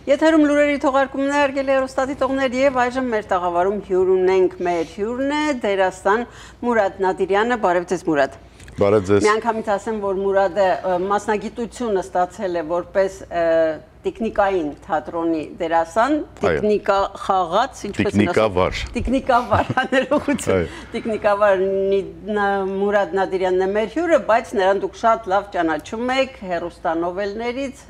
Եթերում լուրերի թողարկումն է հարգելի հեռուստադիտողներ եւ այժմ մեր տաղավարում հյուր ունենք մեր հյուրն է դերասան Մուրադ Նադիրյանը, բարև ձեզ Մուրադ։ Բարև ձեզ։ Միանգամից ասեմ, որ Մուրադը մասնագիտությունը ստացել է որպես տեխնիկային թատրոնի դերասան, տեխնիկա խաղաց, տեխնիկավար, ներողություն, տեխնիկավար Մուրադ Նադիրյանն է մեր հյուրը, բայց նրան դուք շատ լավ ճանաչում եք հեռուստանովելներից,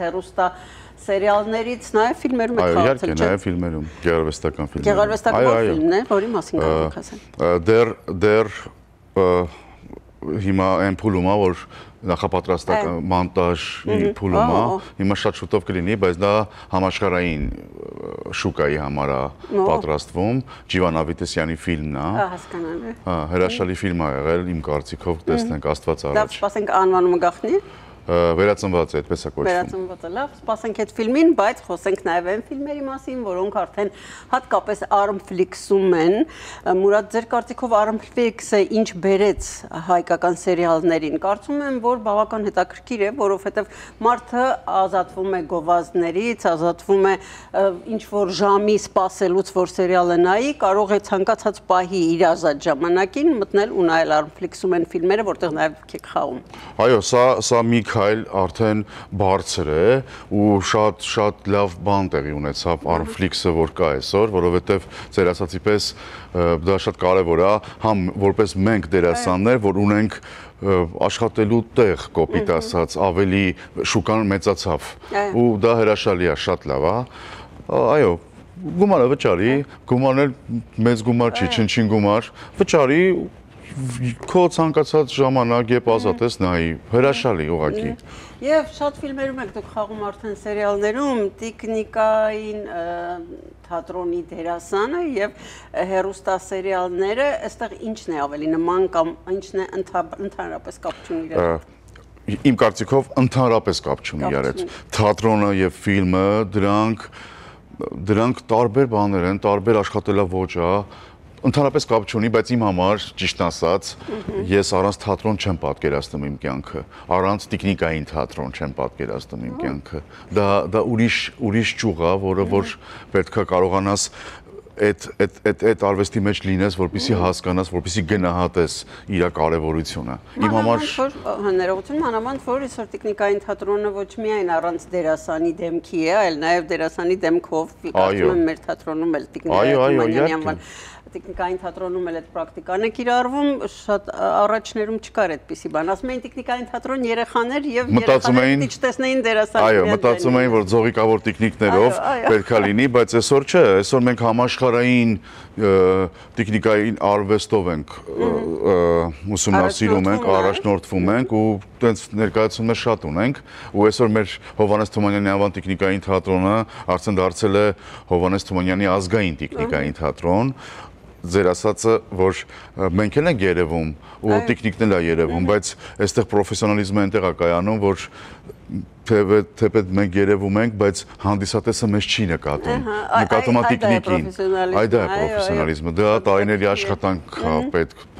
սերիալներից, նաև ֆիլմերում եք խաղացել, չէ՞։ Այո, իհարկե, նաև ֆիլմերում, գեղարվեստական ֆիլմերում։ Գեղարվեստական ֆիլմն է, որի մասին կարող եք ասել։ Դեռ հիմա այն փուլում է, որ նախապատրաստական մոնտաժի փուլում է, հիմա շատ շուտով կլինի, բայց դա համաշխարհային շուկայի համար է պատրաստվում, Ջիվան Ավետիսյանի ֆիլմն է։ Հասկանալի։ Հրաշալի ֆիլմ ա եղել, իմ կարծիքով, տեսնենք Աստված առաջ։ Լավ, սպասենք անվանումը գաղտնի։ Վերածնված է, այդպես է կոչվում։ Վերածնված է, լավ, սպասենք այդ ֆիլմին, բայց խոսենք նաև այն ֆիլմերի մասին, որոնք արդեն հատկապես Armflix-ում են։ Մուրադ, ձեր կարծիքով Armflix-ը ինչ բերեց հայկական սերիալներին։ Կարծում եմ, որ բավական հետաքրքիր է, որովհետև մարդը ազատվում է գովազդներից, ազատվում է ինչ-որ ժամի սպասելուց, որ սերիալը նայի, կարող է ցանկացած պահի իր ազատ ժամանակին մտնել ու նայել Armflix-ում են ֆիլմերը, որտեղ նաև եք խաղում։ Այո, սա մի քայլ արդեն բարձր է ու շատ լավ բան տեղի ունեցավ Armflix-ը, որ կա այսօր, որովհետև ձեր ասացի պես դա շատ կարևոր է, համ որպես մենք դերասաններ, որ ունենք աշխատելու տեղ, կոպիտ ասած, ավելի շուկան մեծացավ ու դա հրաշալի է, շատ լավ է։ Այո, գումարը վճարի, գումարն էլ մեծ գումար չի, չնչին գումար, վճարի քո ցանկացած ժամանակ երբ ազատ ես նայի, հրաշալի ուղղակի։ Եվ շատ ֆիլմերում եք դուք խաղում արդեն սերիալներում, տեխնիկային թատրոնի դերասանը եւ հեռուստասերիալները, այստեղ ի՞նչն է ավելի նման կամ ի՞նչն է ընդհանրապես կապ չունի իրար հետ։ Իմ կարծիքով ընդհանրապես կապ չունի իրար հետ։ Թատրոնը եւ ֆիլմը դրանք տարբեր բաներ են, տարբեր աշխատելաոճ է, ընդհանրապես կապ չունի, բայց իմ համար, ճիշտ ասած, ես առանց թատրոն չեմ պատկերացնում իմ կյանքը, առանց տեխնիկային թատրոն չեմ պատկերացնում իմ կյանքը։ Դա ուրիշ ճյուղ է, որը որ պետք է կարողանաս այդ արվեստի մեջ լինես, որպեսզի հասկանաս, որպեսզի գնահատես իր կարևորությունը։ Իմ համար ներողություն, մանավանդ որ այսօր տեխնիկային թատրոնը ոչ միայն առանց դերասանի դեմքի է, այլ նաև դերասանի դեմքով, կարծում եմ մեր թատրոնում էլ տեխնիկային թատրոնում էլ այդ պրակտիկան է կիրառվում, շատ առաջներում չկար այդպիսի բան։ Ասում էին տեխնիկային թատրոն երեխաներ եւ երեխաները չտեսնեին դերասաններին։ Այո, մտածում էին, որ ձողիկավոր տեխնիկներով պետքա լինի, բայց այսօր չէ, այսօր մենք համաշխարհային տեխնիկային արվեստով ենք ուսումնասիրում ենք, առաջնորդվում ենք ու տենց ներկայացումներ շատ ունենք ու այսօր մեր Հովհաննես Թումանյանի անվան տեխնիկային թատրոնը արդեն դարձել է Հովհաննես Թումանյանի ազգային տեխնիկային թատրոն, ձեր ասածը, որ մենք էլ ենք երևում ու տեխնիկն էլ է երևում, բայց այստեղ պրոֆեսիոնալիզմը այնտեղ է կայանում, որ թեպետ մենք երևում ենք, բայց հանդիսատեսը մեզ չի նկատում, նկատում է տեխնիկին, այդ է պրոֆեսիոնալիզմը, դա տարիների աշխատանք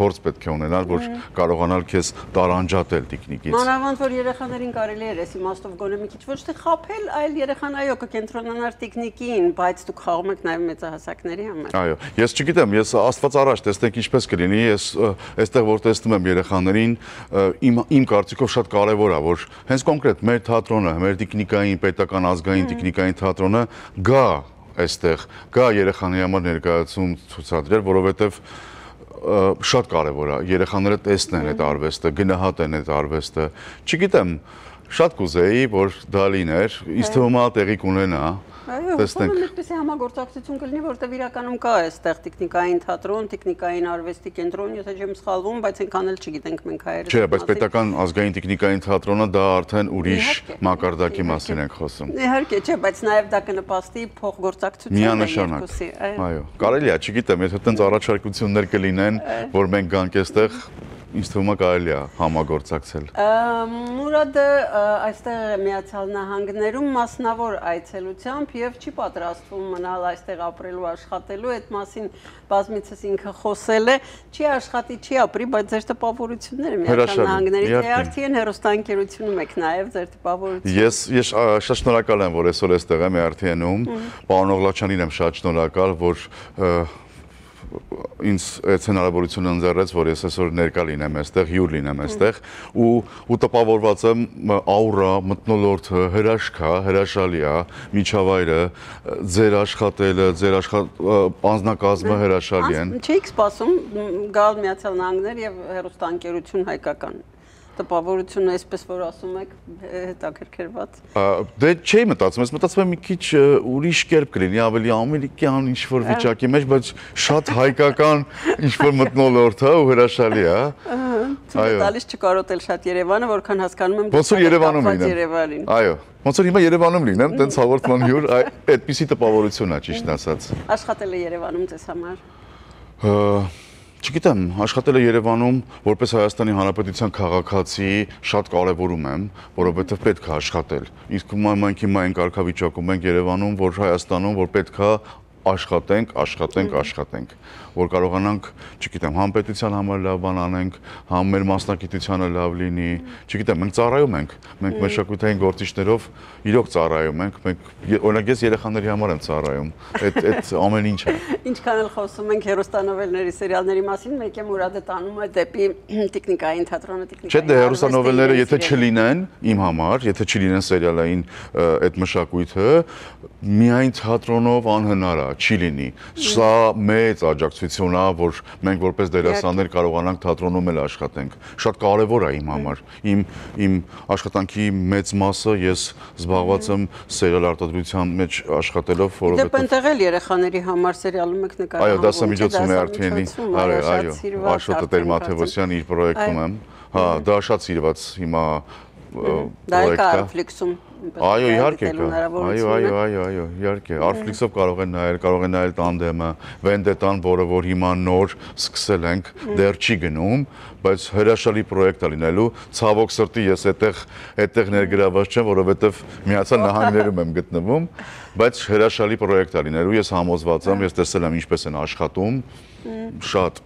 փորձ պետք է ունենալ, որ կարողանալ քեզ տարանջատել տեխնիկից։ Մանավանդ որ երեխաներին կարելի է այս իմաստով գոնե մի քիչ ոչ թե խաբել, այլ երեխան այո կկենտրոնանար տեխնիկին, բայց դուք խաղում եք նաև մեծահասակների համար։ Այո, ես չգիտեմ, ես Աստված առաջ տեսնենք ինչպես կլինի, ես այստեղ որ տեսնում եմ երեխաներին, իմ կարծիքով շատ կարևոր է, որ հենց կոնկրետ մեր թատրոնը, մեր տեխնիկային, պետական ազգային տեխնիկային թատրոնը գա այստեղ, գա երեխաների համար ներկայացում ցուցադրել, որովհետև շատ կարևոր է երեխաները տեսնեն այդ արվեստը, գնահատեն այդ արվեստը։ Չգիտեմ, շատ կուզեի, որ դա լիներ, ինձ թվում է տեղի կունենա։ Այո, ուսում այդպիսի համագործակցություն կլինի, որտեղ իրականում կա այստեղ տեխնիկային թատրոն, տեխնիկային արվեստի կենտրոն, եթե չեմ սխալվում, բայց այնքան էլ չգիտենք մենք հայերս։ Չէ, բայց պետական ազգային տեխնիկային թատրոնը դա արդեն ուրիշ մակարդակի մասին ենք խոսում։ Իհարկե, չէ, բայց նաև դա կնպաստի փոխգործակցություն միանշանակ։ Այո, կարելի է, չգիտեմ, եթե այդպես առաջարկություններ կլինեն, որ մենք գանք այստեղ ինձ թվում է կարելի է համագործակցել։ Մուրադը այստեղ Միացյալ Նահանգներում մասնավոր այցելությամբ եւ չի պատրաստվում մնալ այստեղ ապրելու աշխատելու, այդ մասին բազմիցս ինքը խոսել է, չի աշխատի, չի ապրի, բայց ձեր տպավորությունները Միացյալ Նահանգներից երթի են, հեռուստաընկերությունում եք նաեւ ձեր տպավորությունները։ Ես շատ շնորհակալ եմ, որ այսօր այստեղ եմ երթիենում, պարոն Օղլաչյանին եմ շատ շնորհակալ, որ ինձ այդ հնարավորությունը ընձեռեց, որ ես այսօր ներկա լինեմ այստեղ, հյուր լինեմ այստեղ ու տպավորված եմ աուրա, մթնոլորտը, հրաշքա, հրաշալի է, միջավայրը, ձեր աշխատելը, ձեր անձնակազմը հրաշալի են։ Չէիք սպասում գալ Միացյալ Նահանգներ եւ հեռուստաընկերություն հայկական։ Տպավորությունը այսպես որ ասում եք հետաքրքրված։ Դե չէի մտածում, ես մտածում եմ մի քիչ ուրիշ կերպ կլինի, ավելի ամերիկյան ինչ-որ վիճակի մեջ, բայց շատ հայկական ինչ-որ մթնոլորտ է ու հրաշալի է։ Այո։ Տալիս չկարոտել շատ Երևանը, որքան հասկանում եմ ոնց որ Երևանում լինեմ։ Այո։ Ոնց որ հիմա Երևանում լինեմ, տենց հաղորդման հյուր, այդպիսի տպավորություն է ճիշտ ասած։ Աշխատել է Երևանում ձեզ համար։ Չգիտեմ, աշխատելը Երևանում որպես Հայաստանի Հանրապետության քաղաքացի շատ կարևորում եմ, որովհետև պետք է աշխատել։ Իսկ մենք հիմա այն կարգավիճակում ենք Երևանում, որ Հայաստանում, որ պետք է աշխատենք, որ կարողանանք, չգիտեմ, համ պետության համար լավ բան անենք, համ մեր մասնակցությանը լավ լինի, չգիտեմ, մենք ծառայում ենք, մենք մշակութային գործիչներով իրոք ծառայում ենք, մենք օրինակ ես երեխաների համար եմ ծառայում, այդ ամեն ինչը։ Ինչքան էլ խոսում ենք հեռուստանովելների, սերիալների մասին, մեկ է Մուրադը տանում է դեպի տիկնիկային թատրոնը, տիկնիկային։ Չէ, դե հեռուստանովելները եթե չլինեն իմ համար, եթե չլինեն սերիալային այդ մշակույթը, միայն թատրոնով անհնար է, չի լինի։ Սա մեծ աջակցություն է, որ մենք որպես դերասաններ կարողանանք թատրոնում էլ աշխատենք։ Շատ կարևոր է իմ համար։ Իմ աշխատանքի մեծ մասը ես զբաղված եմ սերիալ արտադրության մեջ աշխատելով, որովհետև Դե պենտեղ էլ երեխաների համար սերիալում եք նկարահանվում։ Այո, դասամիջոցում է արդյունի, այո, Աշոտը Տեր-Մաթևոսյան իր պրոյեկտում եմ։ Հա, դա շատ սիրված հիմա պրոյեկտ է։ Դա Artflix-ում։ Այո, իհարկե կա։ Այո, իհարկե։ Artflix-ով կարող են նայել Տանդեմը, Վենդետան, որը որ հիմա նոր սկսել ենք, դեռ չի գնում, բայց հրաշալի պրոյեկտ է լինելու։ Ցավոք սրտի ես այդտեղ ներգրաված չեմ, որովհետև Միացյալ Նահանգներում եմ գտնվում, բայց հրաշալի պրոյեկտ է լինելու։ Ես համոզված եմ, ես տեսել եմ ինչպես են աշխատում, շատ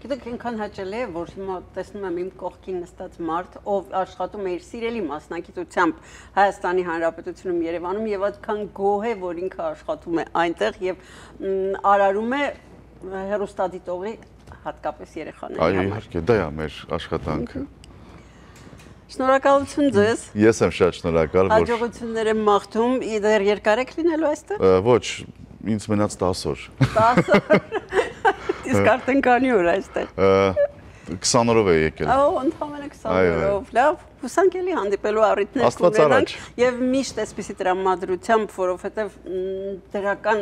Գիտեք, այնքան հաճելի է, որ հիմա տեսնում եմ իմ կողքին նստած մարդ, ով աշխատում է իր սիրելի մասնակցությամբ Հայաստանի Հանրապետությունում Երևանում եւ այդքան գոհ է, որ ինքը աշխատում է այնտեղ եւ արարում է հեռուստադիտողի հատկապես երեխաների համար։ Այո, իհարկե, դա է մեր աշխատանքը։ Շնորհակալություն ձեզ։ Ես եմ շատ շնորհակալ, որ հաջողություններ եմ մաղթում, դեռ երկար եք լինելու այստեղ։ Ոչ, ինձ մնաց 10 օր։ 10 օր։ Իսկ արդեն քանի օր այստեղ։ 20 օրով է եկել։ Ընդամենը 20 օրով։ Լավ, հուսանք էլի հանդիպելու առիթներ կունենանք եւ միշտ այսպիսի տրամադրությամբ, որովհետեւ դրական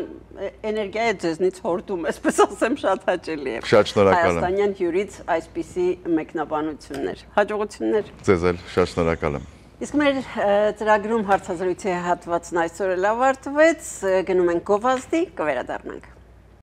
էներգիա է ձեզնից հորդում, այսպես ասեմ, շատ հաճելի է։ Շատ շնորհակալ եմ։ Հայաստանյան հյուրից այսպիսի մեկնաբանություններ։ Հաջողություններ։ Ձեզ էլ շատ շնորհակալ եմ։ Իսկ մեր ծրագրում հարցազրույցի հատվածն այսօր էլ ավարտվեց, գնում ենք գովազդի, կվերադառնանք։